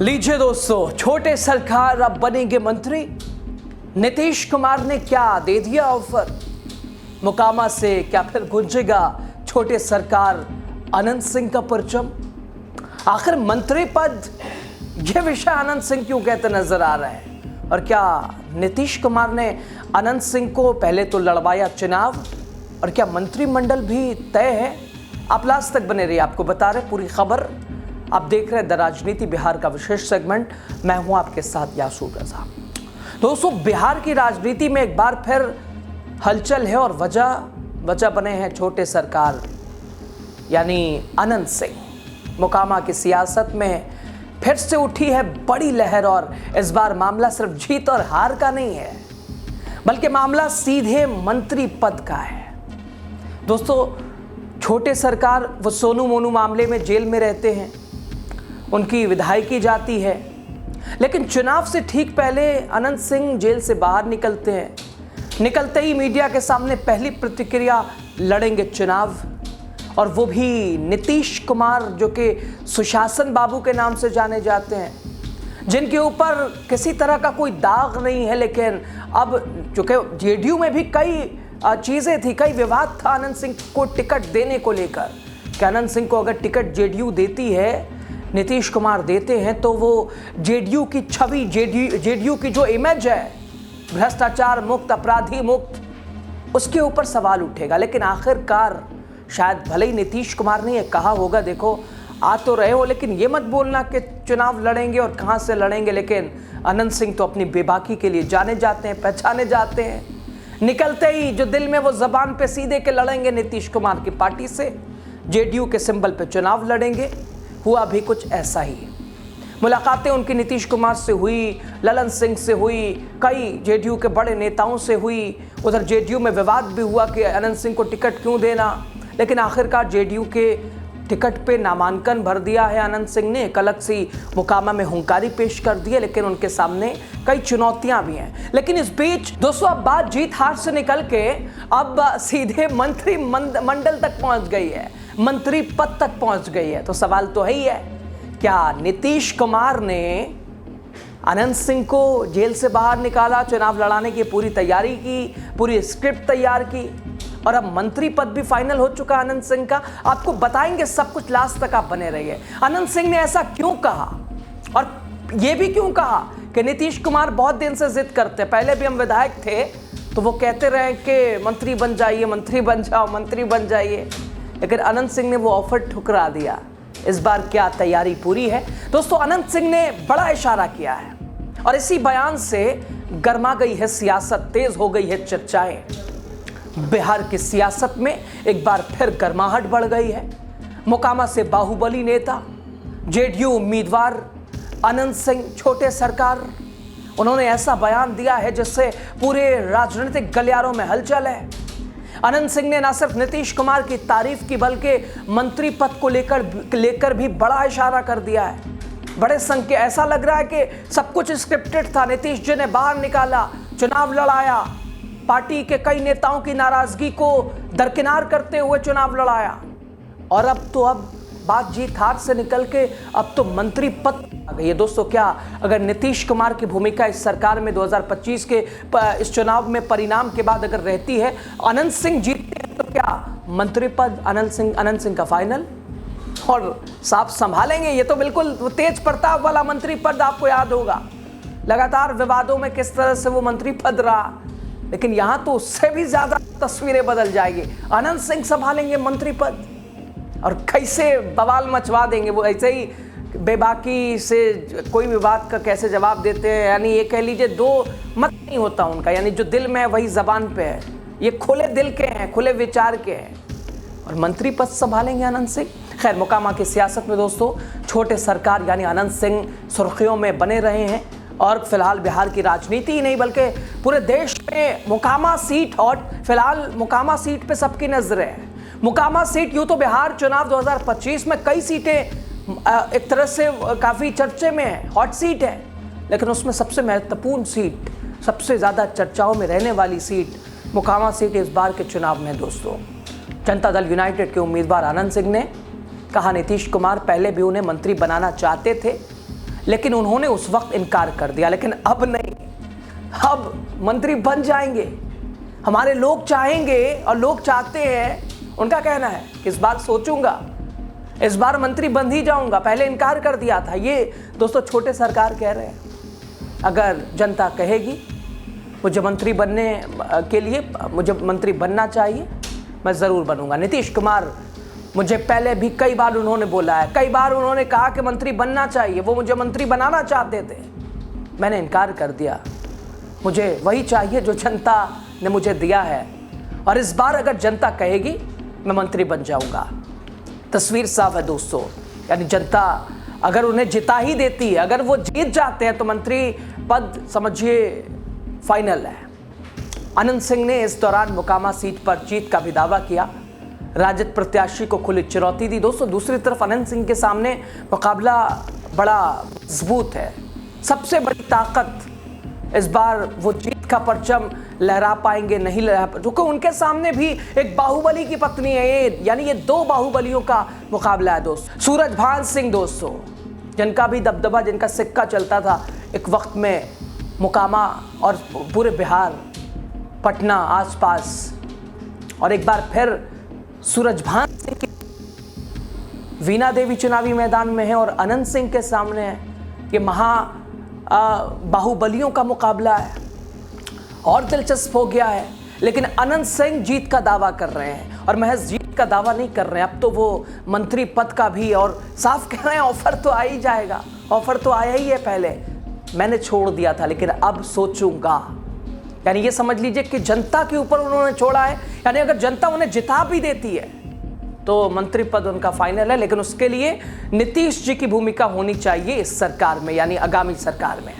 लीजिए दोस्तों, छोटे सरकार अब बनेंगे मंत्री। नीतीश कुमार ने क्या दे दिया ऑफर। मोकामा से क्या फिर गूंजेगा छोटे सरकार अनंत सिंह का परचम। आखिर मंत्री पद, यह विषय अनंत सिंह क्यों कहते नजर आ रहा है, और क्या नीतीश कुमार ने अनंत सिंह को पहले तो लड़वाया चुनाव, और क्या मंत्रिमंडल भी तय है। आप लास्ट तक बने रहिए, आपको बता रहे पूरी खबर। आप देख रहे हैं द राजनीति बिहार का विशेष सेगमेंट। मैं हूं आपके साथ यासूर रजा। दोस्तों, बिहार की राजनीति में एक बार फिर हलचल है, और वजह बने हैं छोटे सरकार यानी अनंत सिंह। मोकामा की सियासत में फिर से उठी है बड़ी लहर, और इस बार मामला सिर्फ जीत और हार का नहीं है, बल्कि मामला सीधे मंत्री पद का है। दोस्तों, छोटे सरकार वो सोनू मोनू मामले में जेल में रहते हैं, उनकी विधायकी जाती है, लेकिन चुनाव से ठीक पहले अनंत सिंह जेल से बाहर निकलते हैं। निकलते ही मीडिया के सामने पहली प्रतिक्रिया, लड़ेंगे चुनाव, और वो भी नीतीश कुमार, जो कि सुशासन बाबू के नाम से जाने जाते हैं, जिनके ऊपर किसी तरह का कोई दाग नहीं है। लेकिन अब चूंकि जेडीयू में भी कई चीज़ें थी, कई विवाद था अनंत सिंह को टिकट देने को लेकर, कि अनंत सिंह को अगर टिकट जेडीयू देती है, नीतीश कुमार देते हैं, तो वो जेडीयू की छवि, जेडीयू की जो इमेज है, भ्रष्टाचार मुक्त, अपराधी मुक्त, उसके ऊपर सवाल उठेगा। लेकिन आखिरकार शायद भले ही नीतीश कुमार ने ये कहा होगा, देखो आ तो रहे हो, लेकिन ये मत बोलना कि चुनाव लड़ेंगे और कहाँ से लड़ेंगे। लेकिन अनंत सिंह तो अपनी बेबाकी के लिए जाने जाते हैं, पहचाने जाते हैं। निकलते ही जो दिल में वो जबान पे सीधे के लड़ेंगे नीतीश कुमार की पार्टी से, जेडीयू के सिंबल पे चुनाव लड़ेंगे। हुआ भी कुछ ऐसा ही। मुलाकातें उनकी नीतीश कुमार से हुई, ललन सिंह से हुई, कई जेडीयू के बड़े नेताओं से हुई। उधर जेडीयू में विवाद भी हुआ कि अनंत सिंह को टिकट क्यों देना, लेकिन आखिरकार जेडीयू के टिकट पे नामांकन भर दिया है अनंत सिंह ने। एक अलग सी मोकामा में हुंकारी पेश कर दी है, लेकिन उनके सामने कई चुनौतियां भी हैं। लेकिन इस बीच दोस्तों, अब बात जीत हार से निकल के अब सीधे मंत्री मंडल तक पहुंच गई है, मंत्री पद तक पहुंच गई है। तो सवाल तो है ही है, क्या नीतीश कुमार ने अनंत सिंह को जेल से बाहर निकाला, चुनाव लड़ाने की पूरी तैयारी की, पूरी स्क्रिप्ट तैयार की, और अब मंत्री पद भी फाइनल हो चुका अनंत सिंह का। आपको बताएंगे सब कुछ, लास्ट तक आप बने रहिए। अनंत सिंह ने ऐसा क्यों कहा, और यह भी क्यों कहा कि नीतीश कुमार बहुत दिन से जिद करते, पहले भी हम विधायक थे तो वो कहते रहे कि मंत्री बन जाइए, मंत्री बन जाओ, मंत्री बन जाइए, लेकिन अनंत सिंह ने वो ऑफर ठुकरा दिया। इस बार क्या तैयारी पूरी है? दोस्तों, अनंत सिंह ने बड़ा इशारा किया है, और इसी बयान से गर्मा गई है सियासत, तेज हो गई है चर्चाएं। बिहार की सियासत में एक बार फिर गर्माहट बढ़ गई है। मोकामा से बाहुबली नेता, जेडीयू उम्मीदवार अनंत सिंह, छोटे सरकार, उन्होंने ऐसा बयान दिया है जिससे पूरे राजनीतिक गलियारों में हलचल है। अनंत सिंह ने न सिर्फ नीतीश कुमार की तारीफ की, बल्कि मंत्री पद को लेकर भी बड़ा इशारा कर दिया है। बड़े संख्या, ऐसा लग रहा है कि सब कुछ स्क्रिप्टेड था। नीतीश जी ने बाहर निकाला, चुनाव लड़ाया, पार्टी के कई नेताओं की नाराजगी को दरकिनार करते हुए चुनाव लड़ाया, और अब बात जीत हार से निकल के अब तो मंत्री पद आ गई है। दोस्तों, क्या अगर नीतीश कुमार की भूमिका इस सरकार में 2025 के इस चुनाव में परिणाम के बाद अगर रहती है, अनंत सिंह जीतते हैं, तो क्या मंत्री पद अनंत सिंह का फाइनल, और साफ संभालेंगे? ये तो बिल्कुल तेज प्रताप वाला मंत्री पद आपको याद होगा, लगातार विवादों में किस तरह से वो मंत्री पद रहा, लेकिन यहां तो उससे भी ज्यादा तस्वीरें बदल जाएगी। अनंत सिंह संभालेंगे मंत्री पद, और कैसे बवाल मचवा देंगे वो, ऐसे ही बेबाकी से कोई भी बात का कैसे जवाब देते हैं। यानी ये कह लीजिए दो मत नहीं होता उनका, यानी जो दिल में है वही जबान पे है। ये खुले दिल के हैं, खुले विचार के हैं, और मंत्री पद संभालेंगे अनंत सिंह। खैर, मोकामा की सियासत में दोस्तों, छोटे सरकार यानी अनंत सिंह सुर्खियों में बने रहे हैं, और फिलहाल बिहार की राजनीति ही नहीं बल्कि पूरे देश में मोकामा सीट हॉट। फिलहाल मोकामा सीट पे सबकी नजरें है। मोकामा सीट, यूँ तो बिहार चुनाव 2025 में कई सीटें एक तरह से काफ़ी चर्चे में है, हॉट सीट है, लेकिन उसमें सबसे महत्वपूर्ण सीट, सबसे ज़्यादा चर्चाओं में रहने वाली सीट मोकामा सीट इस बार के चुनाव में। दोस्तों, जनता दल यूनाइटेड के उम्मीदवार अनंत सिंह ने कहा नीतीश कुमार पहले भी उन्हें मंत्री बनाना चाहते थे, लेकिन उन्होंने उस वक्त इनकार कर दिया। लेकिन अब नहीं, अब मंत्री बन जाएंगे। हमारे लोग चाहेंगे और लोग चाहते हैं, उनका कहना है कि इस बार सोचूंगा, इस बार मंत्री बन ही जाऊंगा, पहले इनकार कर दिया था। ये दोस्तों छोटे सरकार कह रहे हैं। अगर जनता कहेगी मुझे मंत्री बनने के लिए, मुझे मंत्री बनना चाहिए, मैं ज़रूर बनूंगा। नीतीश कुमार मुझे पहले भी कई बार उन्होंने बोला है, कई बार उन्होंने कहा कि मंत्री बनना चाहिए, वो मुझे मंत्री बनाना चाहते थे, मैंने इनकार कर दिया। मुझे वही चाहिए जो जनता ने मुझे दिया है, और इस बार अगर जनता कहेगी मैं मंत्री बन जाऊंगा। तस्वीर साफ है दोस्तों, यानी जनता अगर उन्हें जिता ही देती है, अगर वो जीत जाते हैं तो मंत्री पद समझिए फाइनल है। अनंत सिंह ने इस दौरान मोकामा सीट पर जीत का भी दावा किया, राजद प्रत्याशी को खुली चुनौती दी। दोस्तों दूसरी तरफ अनंत सिंह के सामने मुकाबला बड़ा मजबूत है, सबसे बड़ी ताकत इस बार वो जीत का परचम लहरा पाएंगे नहीं लहरा, क्योंकि उनके सामने भी एक बाहुबली की पत्नी है, ये यानी ये दो बाहुबलियों का मुकाबला है दोस्तों। सूरजभान सिंह दोस्तों, जिनका भी दबदबा, जिनका सिक्का चलता था एक वक्त में मोकामा और पूरे बिहार, पटना आसपास, और एक बार फिर सूरजभान सिंह की वीणा देवी चुनावी मैदान में है और अनंत सिंह के सामने है। ये बाहुबलियों का मुकाबला है और दिलचस्प हो गया है। लेकिन अनंत सिंह जीत का दावा कर रहे हैं, और महज जीत का दावा नहीं कर रहे हैं, अब तो वो मंत्री पद का भी, और साफ कह रहे हैं ऑफर तो आ ही जाएगा, ऑफर तो आया ही है, पहले मैंने छोड़ दिया था लेकिन अब सोचूंगा। यानी ये समझ लीजिए कि जनता के ऊपर उन्होंने छोड़ा है, यानी अगर जनता उन्हें जिता भी देती है तो मंत्री पद उनका फाइनल है, लेकिन उसके लिए नीतीश जी की भूमिका होनी चाहिए इस सरकार में, यानी आगामी सरकार में।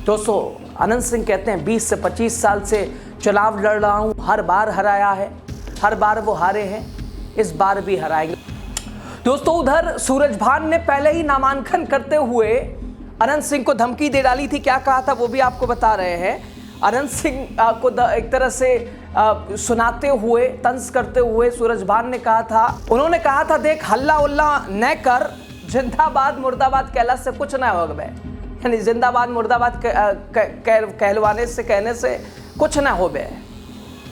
दोस्तों अनंत सिंह कहते हैं 20 से 25 साल से चुनाव लड़ रहा हूं, हर बार हराया है, हर बार वो हारे हैं, इस बार भी हराएंगे। दोस्तों उधर सूरजभान ने पहले ही नामांकन करते हुए अनंत सिंह को धमकी दे डाली थी। क्या कहा था वो भी आपको बता रहे हैं। अनंत सिंह को एक तरह से सुनाते हुए, तंज करते हुए सूरजभान ने कहा था, उन्होंने कहा था देख हल्ला उल्ला न कर, जिंदाबाद मुर्दाबाद कहला से कुछ ना होगा, यानी जिंदाबाद मुर्दाबाद कहलवाने से, कहने से कुछ ना हो बे।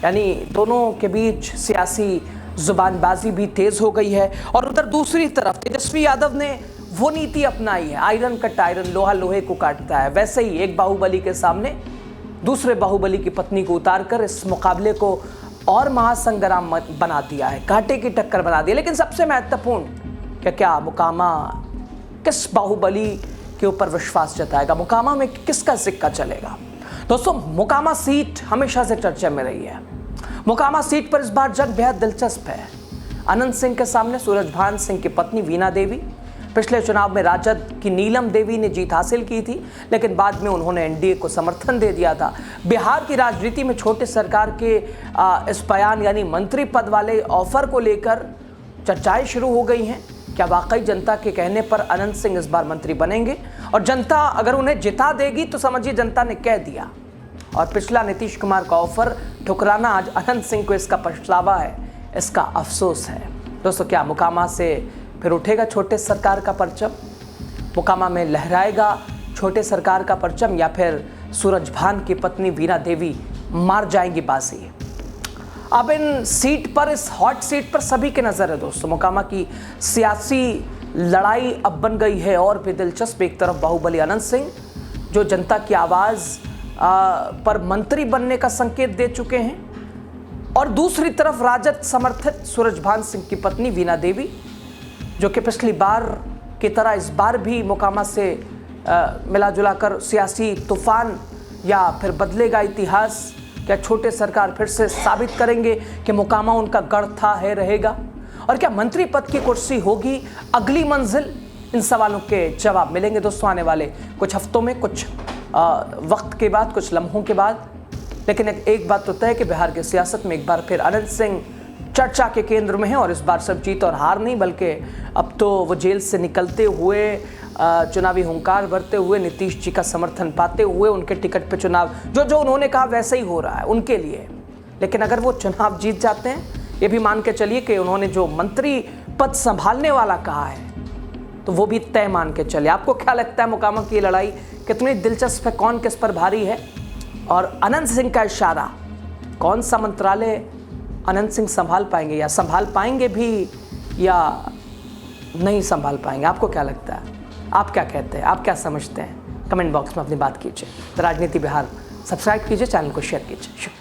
यानी दोनों के बीच सियासी जुबानबाजी भी तेज हो गई है। और उधर दूसरी तरफ तेजस्वी यादव ने वो नीति अपनाई है, आयरन कट आयरन, लोहा लोहे को काटता है। वैसे ही एक बाहुबली के सामने दूसरे बाहुबली की पत्नी को उतारकर इस मुकाबले को और महासंग्राम बना दिया है, कांटे की टक्कर बना दिया। लेकिन सबसे महत्वपूर्ण क्या मोकामा किस बाहुबली के ऊपर विश्वास जताएगा, मोकामा में किसका सिक्का चलेगा। दोस्तों मोकामा सीट हमेशा से चर्चा में रही है। मोकामा सीट पर इस बार जंग बेहद दिलचस्प है। अनंत सिंह के सामने सूरजभान सिंह की पत्नी वीणा देवी। पिछले चुनाव में राजद की नीलम देवी ने जीत हासिल की थी, लेकिन बाद में उन्होंने एनडीए को समर्थन दे दिया था। बिहार की राजनीति में छोटे सरकार के इस बयान यानी मंत्री पद वाले ऑफर को लेकर चर्चाएं शुरू हो गई हैं। क्या वाकई जनता के कहने पर अनंत सिंह इस बार मंत्री बनेंगे, और जनता अगर उन्हें जिता देगी तो समझिए जनता ने कह दिया। और पिछला नीतीश कुमार का ऑफर ठुकराना आज अनंत सिंह को इसका पछतावा है, इसका अफसोस है। दोस्तों क्या मोकामा से फिर उठेगा छोटे सरकार का परचम, मोकामा में लहराएगा छोटे सरकार का परचम, या फिर सूरजभान की पत्नी वीणा देवी मार जाएंगी बाजी। अब इन सीट पर, इस हॉट सीट पर सभी की नज़र है दोस्तों। मोकामा की सियासी लड़ाई अब बन गई है और भी दिलचस्प। एक तरफ बाहुबली अनंत सिंह जो जनता की आवाज़ पर मंत्री बनने का संकेत दे चुके हैं, और दूसरी तरफ राजद समर्थित सूरजभान सिंह की पत्नी वीणा देवी जो कि पिछली बार की तरह इस बार भी मोकामा से मिला जुला कर सियासी तूफान, या फिर बदलेगा इतिहास, क्या छोटे सरकार फिर से साबित करेंगे कि मोकामा उनका गढ़ था, है, रहेगा, और क्या मंत्री पद की कुर्सी होगी अगली मंजिल। इन सवालों के जवाब मिलेंगे दोस्तों आने वाले कुछ हफ्तों में, कुछ वक्त के बाद, कुछ लम्हों के बाद। लेकिन एक बात तो तय है कि बिहार की सियासत में एक बार फिर अनंत सिंह चर्चा के केंद्र में है, और इस बार सब जीत और हार नहीं, बल्कि अब तो वो जेल से निकलते हुए, चुनावी हुंकार भरते हुए, नीतीश जी का समर्थन पाते हुए, उनके टिकट पे चुनाव जो उन्होंने कहा वैसे ही हो रहा है उनके लिए। लेकिन अगर वो चुनाव जीत जाते हैं, ये भी मान के चलिए कि उन्होंने जो मंत्री पद संभालने वाला कहा है, तो वो भी तय मान के चले। आपको क्या लगता है मोकामा की ये लड़ाई कितनी दिलचस्प है, कौन किस पर भारी है? और अनंत सिंह का इशारा, कौन सा मंत्रालय अनंत सिंह संभाल पाएंगे, या संभाल पाएंगे भी या नहीं संभाल पाएंगे? आपको क्या लगता है? आप क्या कहते हैं, आप क्या समझते हैं? कमेंट बॉक्स में अपनी बात कीजिए। राजनीति बिहार सब्सक्राइब कीजिए, चैनल को शेयर कीजिए। शुक्रिया।